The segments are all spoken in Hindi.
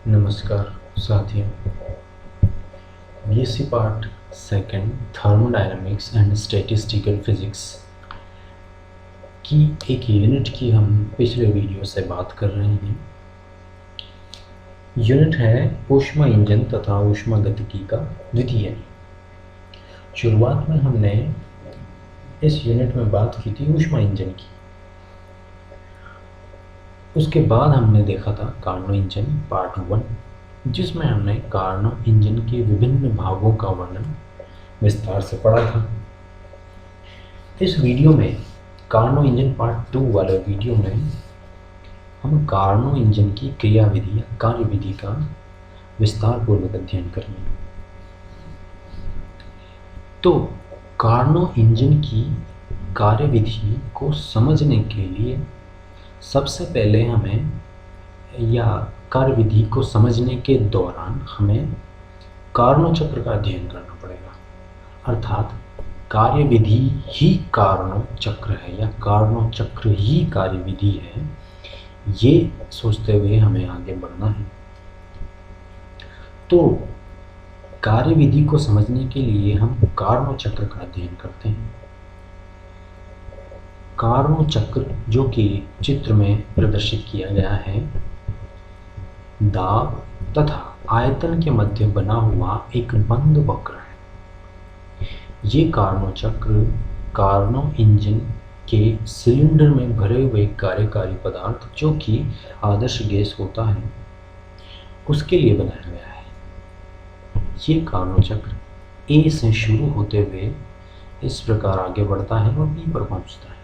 नमस्कार साथियों। BSc part second thermodynamics and statistical physics की एक यूनिट की हम पिछले वीडियो से बात कर रहे हैं। यूनिट है ऊष्मा इंजन तथा ऊष्मागतिकी का द्वितीय। शुरुआत में हमने इस यूनिट में बात की थी ऊष्मा इंजन की। उसके बाद हमने देखा था कार्नो इंजन पार्ट 1, जिसमें हमने कार्नो इंजन के विभिन्न भागों का वर्णन विस्तार से पढ़ा था। इस वीडियो में कार्नो इंजन पार्ट 2 वाले वीडियो में हम कार्नो इंजन की क्रियाविधि या कार्यविधि का विस्तार पूर्वक अध्ययन करेंगे। तो कार्नो इंजन की कार्यविधि को समझने के लिए सबसे पहले हमें या कार्यविधि को समझने के दौरान हमें कार्नो चक्र का अध्ययन करना पड़ेगा। अर्थात कार्यविधि ही कार्नो चक्र है या कार्नो चक्र ही कार्यविधि है, ये सोचते हुए हमें आगे बढ़ना है। तो कार्यविधि को समझने के लिए हम कार्नो चक्र का अध्ययन करते हैं। कार्नो चक्र, जो कि चित्र में प्रदर्शित किया गया है, दाब तथा आयतन के मध्य बना हुआ एक बंद वक्र है। ये कार्नो चक्र कार्नो इंजन के सिलेंडर में भरे हुए कार्यकारी पदार्थ, जो कि आदर्श गैस होता है, उसके लिए बनाया गया है। ये कार्नो चक्र ए से शुरू होते हुए इस प्रकार आगे बढ़ता है और बी पर पहुंचता है।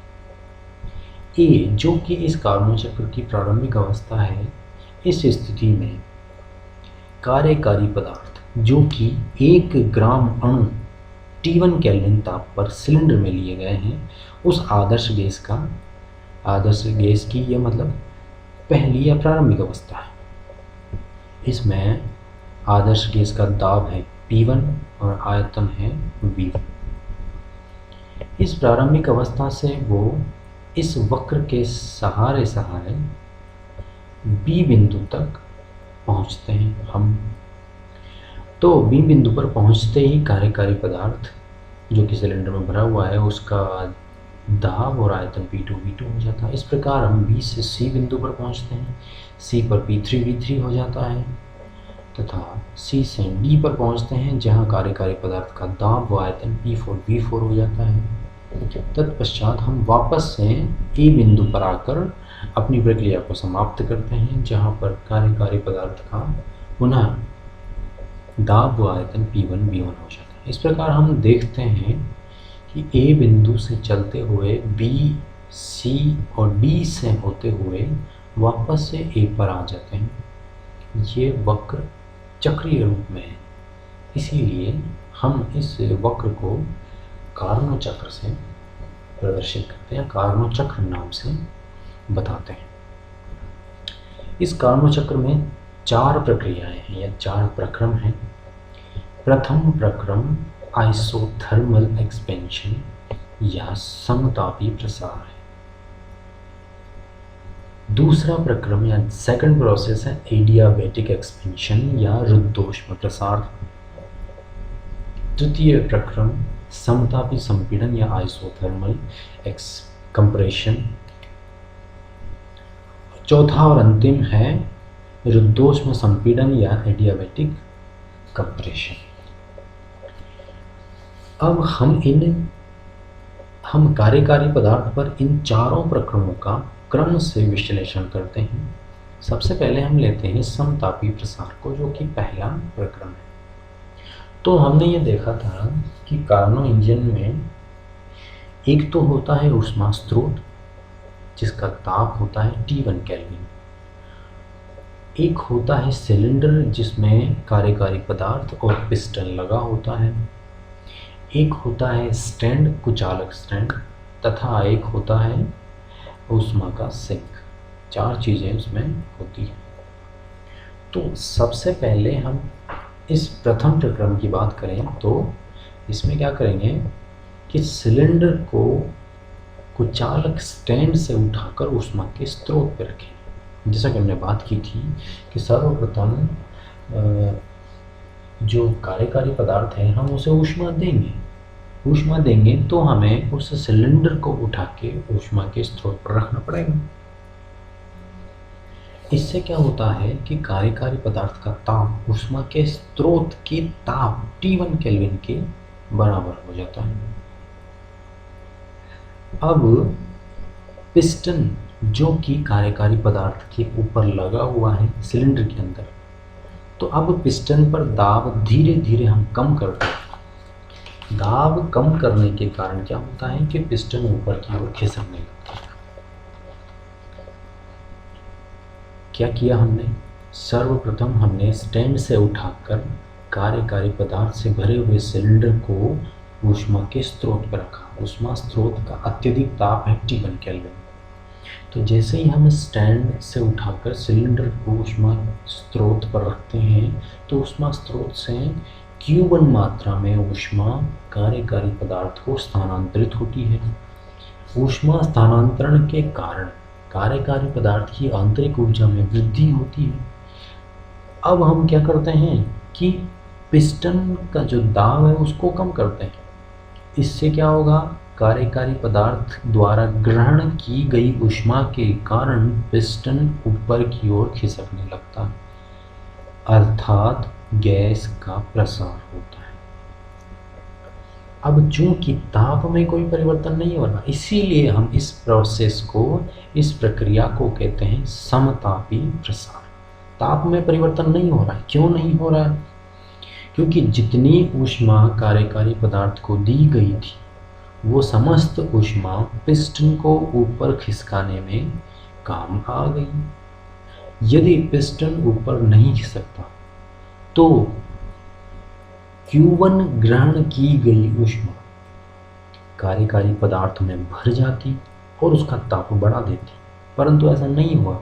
ए, जो कि इस कार्नो चक्र की प्रारंभिक अवस्था है, इस स्थिति में कार्यकारी पदार्थ, जो कि 1 ग्राम अणु T1 केल्विन ताप पर सिलेंडर में लिए गए हैं, उस आदर्श गैस की यह मतलब पहली या प्रारंभिक अवस्था है। इसमें आदर्श गैस का दाब है P1 और आयतन है V1। इस प्रारंभिक अवस्था से वो इस वक्र के सहारे बी बिंदु तक पहुंचते हैं हम। तो बी बिंदु पर पहुंचते ही कार्यकारी पदार्थ, जो कि सिलेंडर में भरा हुआ है, उसका दाब और आयतन P2 V2 हो जाता है। इस प्रकार हम बी से सी बिंदु पर पहुंचते हैं। सी पर P3 V3 हो जाता है तथा सी से डी पर पहुंचते हैं, जहां कार्यकारी पदार्थ का दाब व आयतन P4 V4 हो जाता है। तत्पश्चात हम वापस से ए बिंदु पर आकर अपनी प्रक्रिया को समाप्त करते हैं, जहां पर कार्यकारी पदार्थ का पुनः दाब व आयतन P1 V1 हो जाता है। इस प्रकार हम देखते हैं कि ए बिंदु से चलते हुए बी, सी और डी से होते हुए वापस से ए पर आ जाते हैं। ये वक्र चक्रीय रूप में है, इसीलिए हम इस वक्र को कार्नो चक्र से प्रदर्शित करते हैं, कार्नो चक्र नाम से बताते हैं। इस कार्नो चक्र में 4 प्रक्रियाएं हैं या 4 प्रक्रम हैं। प्रथम प्रक्रम आइसोथर्मल एक्सपेंशन या समतापी प्रसार है। दूसरा प्रक्रम या सेकंड प्रोसेस है एडियाबैटिक एक्सपेंशन या रुद्धोष्म प्रसार। तृतीय प्रक्रम समतापी संपीड़न या आइसोथर्मल कंप्रेशन। चौथा और अंतिम है रुद्धोष्म संपीड़न या एडियाबैटिक कंप्रेशन। अब हम कार्यकारी पदार्थ पर इन चारों प्रक्रमों का क्रम से विश्लेषण करते हैं। सबसे पहले हम लेते हैं समतापी प्रसार को, जो कि पहला प्रक्रम है। तो हमने ये देखा था कि कार्नो इंजन में एक तो होता है ऊष्मा स्रोत, जिसका ताप होता है T1 केल्विन। एक होता है सिलेंडर, जिसमें कार्यकारी पदार्थ और पिस्टन लगा होता है। एक होता है स्टैंड, कुचालक स्टैंड, तथा एक होता है ऊष्मा का सिंक। 4 चीज़ें उसमें होती हैं। तो सबसे पहले हम इस प्रथम प्रक्रम की बात करें तो इसमें क्या करेंगे कि सिलेंडर को कुचालक स्टैंड से उठाकर ऊष्मा के स्रोत पर रखें। जैसा कि हमने बात की थी कि सर्वप्रथम जो कार्यकारी पदार्थ है हम उसे ऊष्मा देंगे। ऊष्मा देंगे तो हमें उस सिलेंडर को उठा के ऊष्मा के स्रोत पर रखना पड़ेगा। इससे क्या होता है कि कार्यकारी पदार्थ का ताप ऊष्मा के स्रोत के ताप T1 केल्विन के बराबर हो जाता है। अब पिस्टन जो कि कार्यकारी पदार्थ के ऊपर लगा हुआ है सिलेंडर के अंदर, तो अब पिस्टन पर दाब धीरे धीरे हम कम करते हैं। दाब कम करने के कारण क्या होता है कि पिस्टन ऊपर की ओर खिसकने लगता है। क्या किया हमने? सर्वप्रथम हमने स्टैंड से उठाकर कार्यकारी पदार्थ से भरे हुए सिलेंडर को ऊष्मा के स्रोत पर रखा। ऊष्मा स्रोत का अत्यधिक ताप है T1 केल्विन। तो जैसे ही हम स्टैंड से उठाकर सिलेंडर को ऊष्मा स्रोत पर रखते हैं तो ऊष्मा स्रोत से Q1 मात्रा में ऊष्मा कार्यकारी पदार्थ को स्थानांतरित होती है। ऊष्मा स्थानांतरण के कारण कार्यकारी पदार्थ की आंतरिक ऊर्जा में वृद्धि होती है। अब हम क्या करते हैं कि पिस्टन का जो दाब है उसको कम करते हैं। इससे क्या होगा? कार्यकारी पदार्थ द्वारा ग्रहण की गई ऊष्मा के कारण पिस्टन ऊपर की ओर खिसकने लगता है, अर्थात गैस का प्रसार होता है। अब चूंकि ताप में कोई परिवर्तन नहीं हो रहा, इसीलिए हम इस प्रोसेस को, इस प्रक्रिया को कहते हैं समतापी प्रसार। ताप में परिवर्तन नहीं हो रहा है। क्यों नहीं हो रहा है? क्योंकि जितनी ऊष्मा कार्यकारी पदार्थ को दी गई थी वो समस्त ऊष्मा पिस्टन को ऊपर खिसकाने में काम आ गई। यदि पिस्टन ऊपर नहीं खिसकता तो Q1 ग्रहण की गई ऊष्मा कार्यकारी पदार्थ में भर जाती और उसका ताप बढ़ा देती, परंतु ऐसा नहीं हुआ।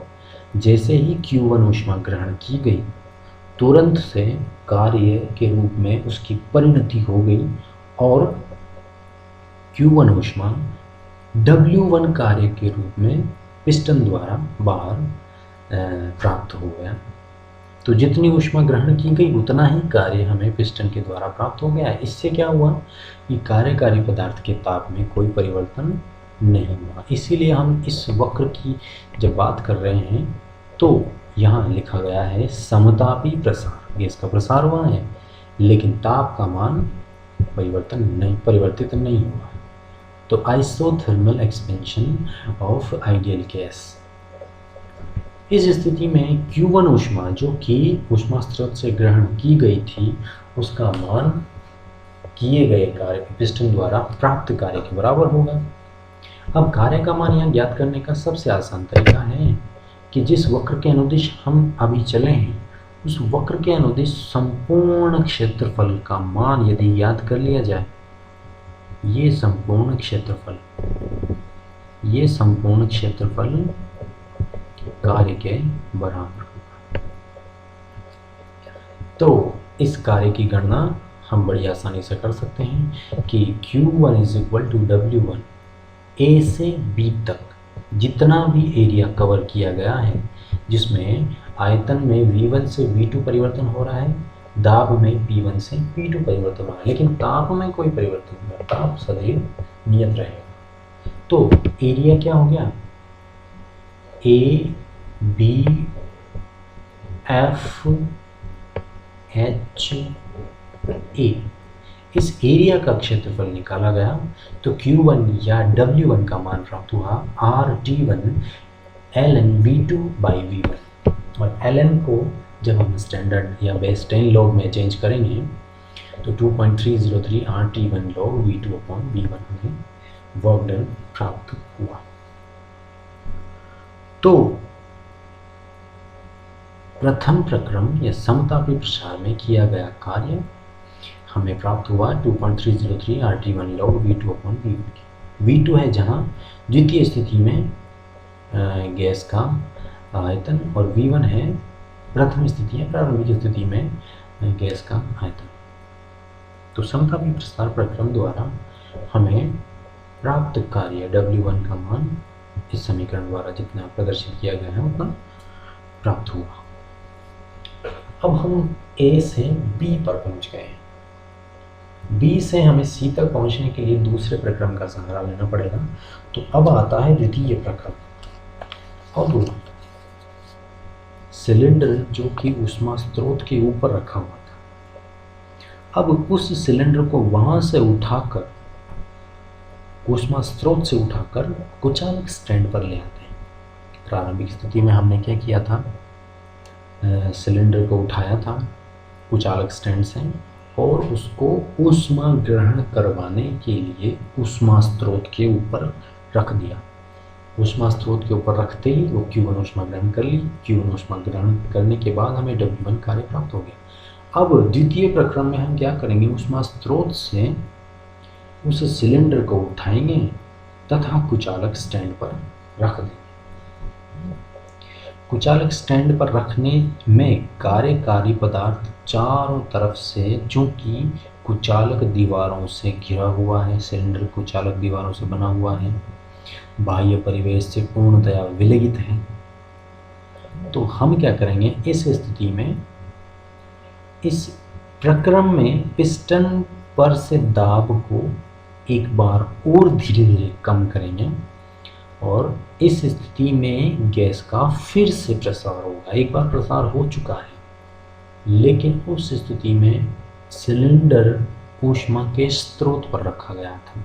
जैसे ही Q1 ऊष्मा ग्रहण की गई तुरंत से कार्य के रूप में उसकी परिणति हो गई और Q1 ऊष्मा W1 कार्य के रूप में पिस्टन द्वारा बाहर प्राप्त हो गया। तो जितनी ऊष्मा ग्रहण की गई उतना ही कार्य हमें पिस्टन के द्वारा प्राप्त हो गया। इससे क्या हुआ कि कार्यकारी पदार्थ के ताप में कोई परिवर्तन नहीं हुआ। इसीलिए हम इस वक्र की जब बात कर रहे हैं तो यहाँ लिखा गया है समतापी प्रसार। गैस का प्रसार हुआ है लेकिन ताप का मान परिवर्तित नहीं हुआ। तो isothermal expansion of ideal gas. इस स्थिति में Q1 ऊष्मा जो कि ऊष्मा स्रोत से ग्रहण की गई थी उसका मान किए गए कार्य पिस्टन द्वारा प्राप्त कार्य के बराबर होगा। अब कार्य का मान यहाँ ज्ञात करने का सबसे आसान तरीका है कि जिस वक्र के अनुदिश हम अभी चले हैं उस वक्र के अनुदिश संपूर्ण क्षेत्रफल का मान यदि याद कर लिया जाए, ये संपूर्ण क्षेत्रफल कार्य के बराबर। तो इस कार्य की गणना हम बड़ी आसानी से कर सकते हैं कि Q1 = W1। A से B तक जितना भी एरिया कवर किया गया है जिसमें आयतन में V1 से V2 परिवर्तन हो रहा है, दाब में P1 से P2 परिवर्तन हो रहा है, लेकिन ताप में कोई परिवर्तन नहीं होगा। ताप सदैव नियत रहेगा। तो एरिया क्या हो गया? A B F H A। इस एरिया का क्षेत्रफल निकाला गया तो Q1 या W1 का मान प्राप्त हुआ RT1 ln V2/V1। और ln को जब हम स्टैंडर्ड या बेस 10 लॉग में चेंज करेंगे तो 2.303 RT1 log V2/V1 हमें वर्क डन प्राप्त हुआ। तो प्रथम प्रक्रम या समतापी प्रसार में किया गया कार्य हमें प्राप्त हुआ 2.303 RT1 log V2/V1। V2 है जहाँ द्वितीय स्थिति में गैस का आयतन और V1 है प्रथम स्थिति या प्रारंभिक स्थिति में गैस का आयतन। तो समतापी प्रसार प्रक्रम द्वारा हमें प्राप्त कार्य W1 का मान इस समीकरण द्वारा जितना प्रदर्शित किया गया है उतना प्राप्त हुआ। अब हम ए से बी पर पहुंच गए हैं। बी से हमें सी तक पहुंचने के लिए दूसरे प्रक्रम का सहारा लेना पड़ेगा। तो अब आता है द्वितीय प्रक्रम। अब सिलेंडर जो कि ऊष्मा स्रोत के ऊपर रखा हुआ था, अब उस सिलेंडर को वहां से उठाकर, ऊष्मा स्रोत से उठाकर कुचालक स्टैंड पर ले आते हैं। प्रारंभिक स्थिति में हमने क्या किया था, सिलेंडर को उठाया था कुचालक स्टैंड से और उसको ऊष्मा ग्रहण करवाने के लिए ऊष्मा स्रोत के ऊपर रख दिया। ऊष्मा स्रोत के ऊपर रखते ही वो Q1 ऊष्मा ग्रहण कर ली। Q1 ऊष्मा ग्रहण करने के बाद हमें W1 कार्य प्राप्त हो गया। अब द्वितीय प्रक्रम में हम क्या करेंगे, ऊष्मा स्रोत से उस सिलेंडर को उठाएंगे तथा कुचालक स्टैंड पर रख देंगे। कुचालक स्टैंड पर रखने में कार्यकारी पदार्थ चारों तरफ से, चूंकि कुचालक दीवारों से घिरा हुआ है, सिलेंडर कुचालक दीवारों से बना हुआ है, बाह्य परिवेश से पूर्णतया विलगित है, तो हम क्या करेंगे, इस स्थिति में इस प्रक्रम में पिस्टन पर से दाब को एक बार और धीरे धीरे कम करेंगे और इस स्थिति में गैस का फिर से प्रसार होगा। एक बार प्रसार हो चुका है, लेकिन उस स्थिति में सिलेंडर ऊष्मा के स्रोत पर रखा गया था।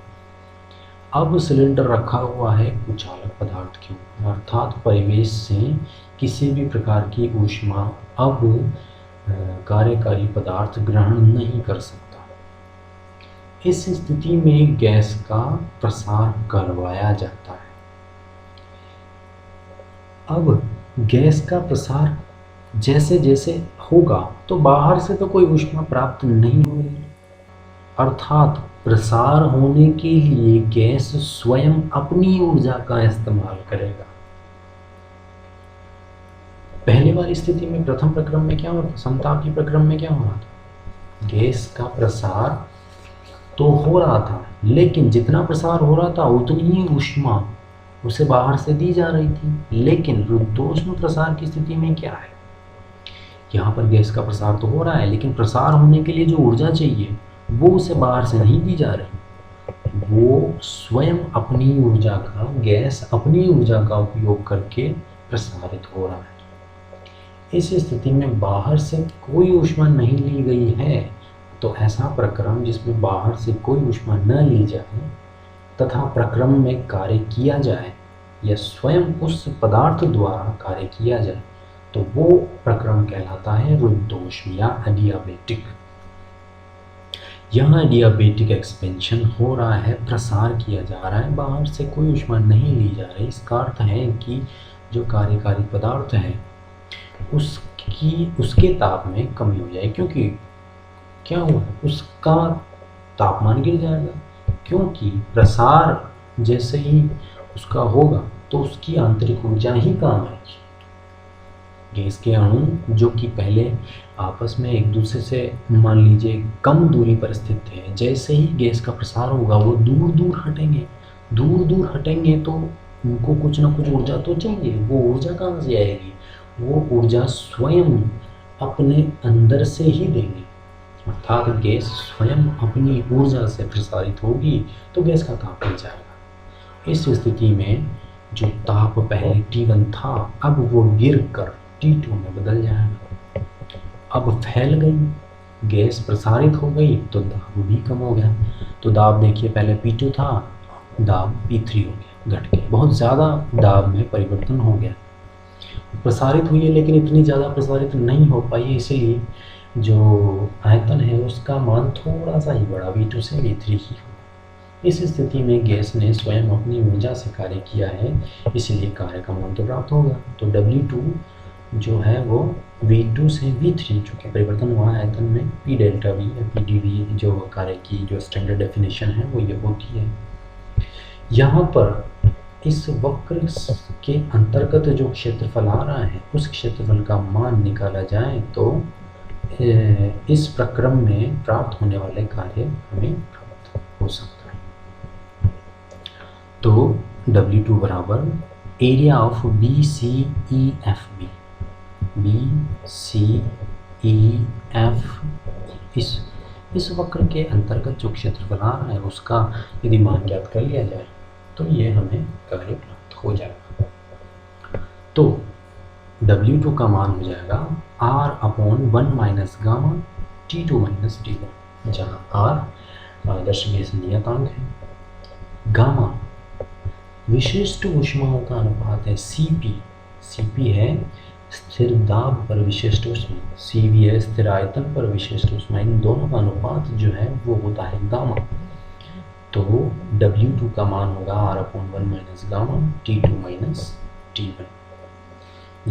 अब सिलेंडर रखा हुआ है कुचालक पदार्थ के ऊपर, अर्थात परिवेश से किसी भी प्रकार की ऊष्मा अब कार्यकारी पदार्थ ग्रहण नहीं कर सकता। इस स्थिति में गैस का प्रसार करवाया जाता है। अब गैस का प्रसार जैसे जैसे होगा तो बाहर से तो कोई ऊष्मा प्राप्त नहीं होगी, अर्थात प्रसार होने के लिए गैस स्वयं अपनी ऊर्जा का इस्तेमाल करेगा। पहली वाली स्थिति में प्रथम प्रक्रम में क्या हो रहा था, समतापी प्रक्रम में क्या हो रहा था, गैस का प्रसार तो हो रहा था, लेकिन जितना प्रसार हो रहा था उतनी ही ऊष्मा उसे बाहर से दी जा रही थी। लेकिन रुद्धोष्म प्रसार की स्थिति में क्या है, यहाँ पर गैस का प्रसार तो हो रहा है, लेकिन प्रसार होने के लिए जो ऊर्जा चाहिए वो उसे बाहर से नहीं दी जा रही, वो स्वयं अपनी ऊर्जा का, गैस अपनी ऊर्जा का उपयोग करके प्रसारित हो रहा है। इस स्थिति में बाहर से कोई ऊष्मा नहीं ली गई है, तो ऐसा प्रक्रम जिसमें बाहर से कोई ऊष्मा न ली जाए तथा प्रक्रम में कार्य किया जाए या स्वयं उस पदार्थ द्वारा कार्य किया जाए, तो वो प्रक्रम कहलाता है रुद्धोष्म या एडियाबेटिक। यहाँ एडियाबेटिक एक्सपेंशन हो रहा है, प्रसार किया जा रहा है, बाहर से कोई ऊष्मा नहीं ली जा रही। इसका अर्थ है कि जो कार्यकारी पदार्थ है उसके ताप में कमी हो जाए, क्योंकि क्या हुआ, उसका तापमान गिर जाएगा, क्योंकि प्रसार जैसे ही उसका होगा तो उसकी आंतरिक ऊर्जा ही काम आएगी। गैस के अणु जो कि पहले आपस में एक दूसरे से मान लीजिए कम दूरी पर स्थित थे, जैसे ही गैस का प्रसार होगा वो दूर दूर हटेंगे। दूर दूर हटेंगे तो उनको कुछ ना कुछ ऊर्जा तो चाहिए। वो ऊर्जा कहाँ से आएगी, वो ऊर्जा स्वयं अपने अंदर से ही देंगे, अर्थात गैस स्वयं अपनी ऊर्जा से प्रसारित होगी तो गैस का ताप बढ़ जाएगा। इस स्थिति में जो ताप पहले T1 था अब वो गिर कर T2 में बदल जाएगा। अब फैल गई, गैस प्रसारित हो गई तो दाब भी कम हो गया। तो दाब देखिए, पहले P2 था, दाब P3 हो गया, घट के बहुत ज़्यादा दाब में परिवर्तन हो गया। प्रसारित हुई है लेकिन इतनी ज़्यादा प्रसारित नहीं हो पाई, इसलिए जो आयतन है उसका मान थोड़ा सा ही बढ़ा, V2 से V3 ही हो। इस स्थिति में गैस ने स्वयं अपनी ऊर्जा से कार्य किया है, इसलिए कार्य का मान तो प्राप्त होगा। तो W2 जो है वो V2 से V3 चूँकि परिवर्तन हुआ है आयतन में, P डेल्टा V या PdV जो कार्य की जो स्टैंडर्ड डेफिनेशन है वो ये होती है। यहाँ पर इस वक्र के अंतर्गत जो क्षेत्रफल आ रहा है उस क्षेत्रफल का मान निकाला जाए तो इस प्रक्रम में प्राप्त होने वाले कार्य हमें प्राप्त हो सकता है। तो W2 बराबर area of BCEFB, B C E F, इस वक्र के अंतर्गत जो क्षेत्रफल आ रहा है उसका यदि मान ज्ञात कर लिया जाए तो ये हमें कार्य प्राप्त हो जाएगा। तो W2 का मान हो जाएगा R/1 minus gamma T2 minus T1, जहाँ R पारदर्शी नियतांक है, गामा विशिष्ट ऊष्माओं का अनुपात है, Cp है स्थिर दाब पर विशिष्ट ऊष्मा, Cv है स्थिर आयतन पर विशिष्ट ऊष्मा। इन दोनों का अनुपात जो है वो होता है गामा। तो W2 का मान होगा R/1 minus gamma T2 minus T1।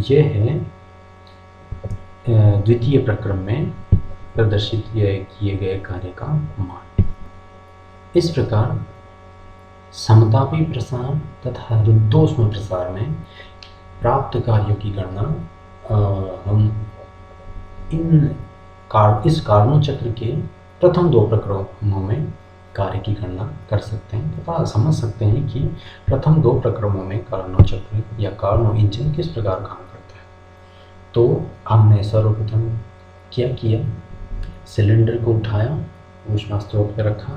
यह है द्वितीय प्रक्रम में प्रदर्शित किए गए कार्य का मान। इस प्रकार समतापी प्रसार तथा रुद्धोष्म प्रसार में प्राप्त कार्यों की गणना हम इस कार्नोट चक्र के प्रथम 2 प्रक्रमों में कार्य की गणना कर सकते हैं तथा समझ सकते हैं कि प्रथम 2 प्रक्रमों में कार्नोट चक्र या कार्नो इंजन किस प्रकार काम करता है। तो हमने सर्वप्रथम क्या किया, सिलेंडर को उठाया, ऊष्मा स्रोत पर रखा,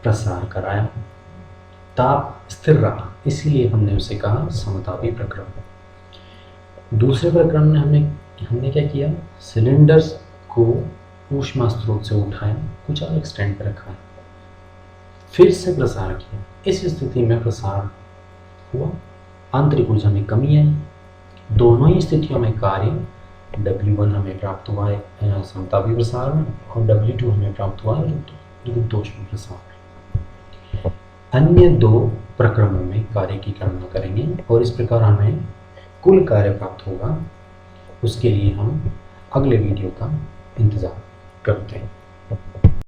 प्रसार कराया, ताप स्थिर रहा, इसीलिए हमने उसे कहा समतापी प्रक्रम। दूसरे प्रक्रम में हमने क्या किया, सिलेंडर्स को ऊष्मा स्रोत से उठाया, कुछ अलग स्टैंड पर रखा, फिर से प्रसार किया। इस स्थिति में प्रसार हुआ, आंतरिक ऊर्जा में कमी आई। दोनों ही स्थितियों में कार्य W1 हमें प्राप्त हुआ है समतापी प्रसार में और W2 हमें प्राप्त हुआ है रुद्धोष्म प्रसार में। अन्य 2 प्रक्रमों में कार्य की गणना करेंगे और इस प्रकार हमें कुल कार्य प्राप्त होगा। उसके लिए हम अगले वीडियो का इंतज़ार करते हैं।